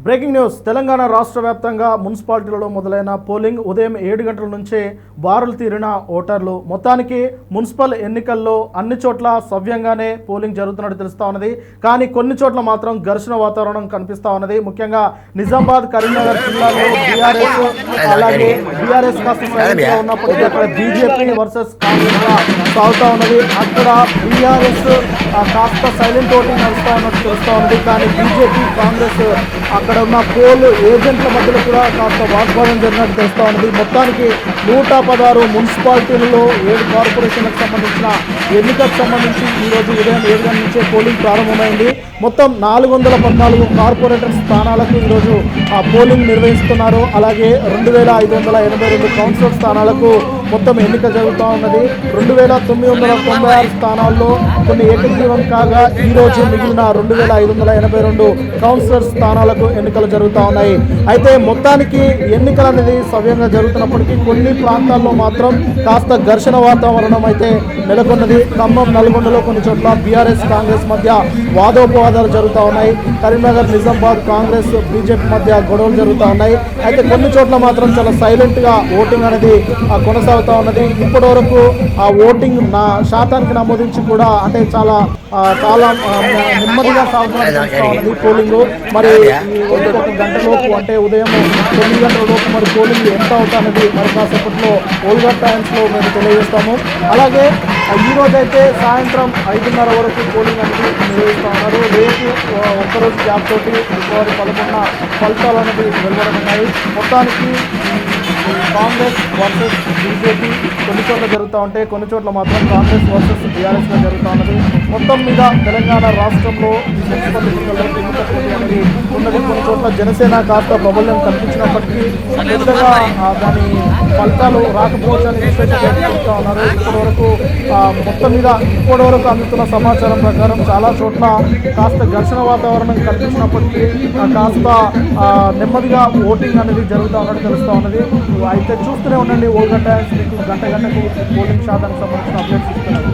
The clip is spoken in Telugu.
బ్రేకింగ్ న్యూస్ తెలంగాణ రాష్ట్ర వ్యాప్తంగా మున్సిపాలిటీలలో మొదలైన పోలింగ్ ఉదయం 7 గంటల నుంచే బారులు తీరిన ఓటర్లు మొత్తానికి మున్సిపల్ ఎన్నికల్లో అన్ని చోట్ల సవ్యంగానే పోలింగ్ జరుగుతున్నట్టు తెలుస్తా ఉన్నది. కానీ కొన్ని చోట్ల మాత్రం ఘర్షణ వాతావరణం కనిపిస్తా ఉన్నది. ముఖ్యంగా నిజామాబాద్, కరీంనగర్ జిల్లాలో బీఆర్ఎస్ కాస్త సైలెంట్గా ఉన్నప్పటికీ అక్కడ బీజేపీ వర్సెస్ కాంగ్రెస్ సాగుతూ ఉన్నది. అక్కడ బీఆర్ఎస్ కాస్త సైలెంట్ ఓటింగ్ నడుస్తూ ఉన్నట్టు తెలుస్తూ ఉన్నది. కానీ బీజేపీ, కాంగ్రెస్ అక్కడ ఉన్న పోల్ ఏజెంట్ల మధ్యలో కూడా కాస్త వాగ్వాదం జరిగినట్టు తెలుస్తూ ఉన్నది. మొత్తానికి 116 మున్సిపాలిటీలలో 7 కార్పొరేషన్లకు సంబంధించిన ఎన్నికకు సంబంధించి ఈరోజు ఉదయం 7 గంటల నుంచే పోలింగ్ ప్రారంభమైంది. మొత్తం 414 కార్పొరేటర్ స్థానాలకు ఈరోజు పోలింగ్ నిర్వహిస్తున్నారు. అలాగే 2582 కౌన్సిలర్ స్థానాలకు మొత్తం ఎన్నిక జరుగుతూ ఉన్నది. 2996 స్థానాల్లో కొన్ని ఏకగ్రీవం కాగా ఈరోజు మిగిలిన 2582 కౌన్సిలర్ స్థానాలకు ఎన్నికలు జరుగుతూ ఉన్నాయి. అయితే మొత్తానికి ఎన్నికలు అనేది సవ్యంగా జరుగుతున్నప్పటికీ కొన్ని ప్రాంతాల్లో మాత్రం కాస్త ఘర్షణ వాతావరణం అయితే నెలకొన్నది. ఖమ్మం, నల్గొండలో కొన్ని చోట్ల బీఆర్ఎస్, కాంగ్రెస్ మధ్య వాదోపవాదాలు జరుగుతూ ఉన్నాయి. కరీంనగర్, నిజామాబాద్ కాంగ్రెస్, బీజేపీ మధ్య గొడవలు జరుగుతూ ఉన్నాయి. అయితే కొన్ని చోట్ల మాత్రం చాలా సైలెంట్గా ఓటింగ్ అనేది కొనసాగుతూ ఉన్నది. ఇప్పటి వరకు ఆ ఓటింగ్ శాతానికి నమోదించి కూడా అంటే చాలా నెమ్మదిగా సాగుతున్నది పోలింగ్. మరి ఒక గంటలోపు అంటే ఉదయం 9 గంటల లోపు మరి పోలింగ్ ఎంత అవుతానది మరి కాసేపట్లో ఓల్గర్ టైమ్స్లో మేము తెలియజేస్తాము. అలాగే ఈరోజైతే సాయంత్రం 5:30 వరకు పోలింగ్ అనేది నిర్వహిస్తూ ఉన్నారు. రేపు ఒక్కరోజు గ్యాప్ తోటి ఫిబ్రవరి 11న ఫలితాలు అనేది వెలువడనున్నాయి. మొత్తానికి కాంగ్రెస్ వర్సెస్ బీజేపీ కొన్ని చోట్ల జరుగుతూ ఉంటే కొన్ని చోట్ల మాత్రం కాంగ్రెస్ వర్సెస్ బీఆర్ఎస్గా జరుగుతూ ఉన్నది. మొత్తం మీద తెలంగాణ రాష్ట్రంలో మున్సిపల్ ఎన్నికల్లో ఎన్నిక పోటీ అనేది ఉన్నది. కొన్ని చోట్ల జనసేన కాస్త ప్రబల్యం కల్పించినప్పటికీ పెద్దగా దాని ఫలితాలు రాకపోవచ్చని చెప్తూ ఉన్నారు. ఇప్పటివరకు అందుతున్న సమాచారం ప్రకారం చాలా చోట్ల కాస్త ఘర్షణ వాతావరణం కల్పించినప్పటికీ కాస్త నెమ్మదిగా ఓటింగ్ అనేది జరుగుతూ ఉన్నట్టు తెలుస్తూ ఉన్నది. అయితే చూస్తూనే ఉండండి ఓల్గర్ టైమ్స్, మీకు గంటకు పోలింగ్ శాతానికి సంబంధించిన అప్డేట్స్ ఇస్తున్నారు.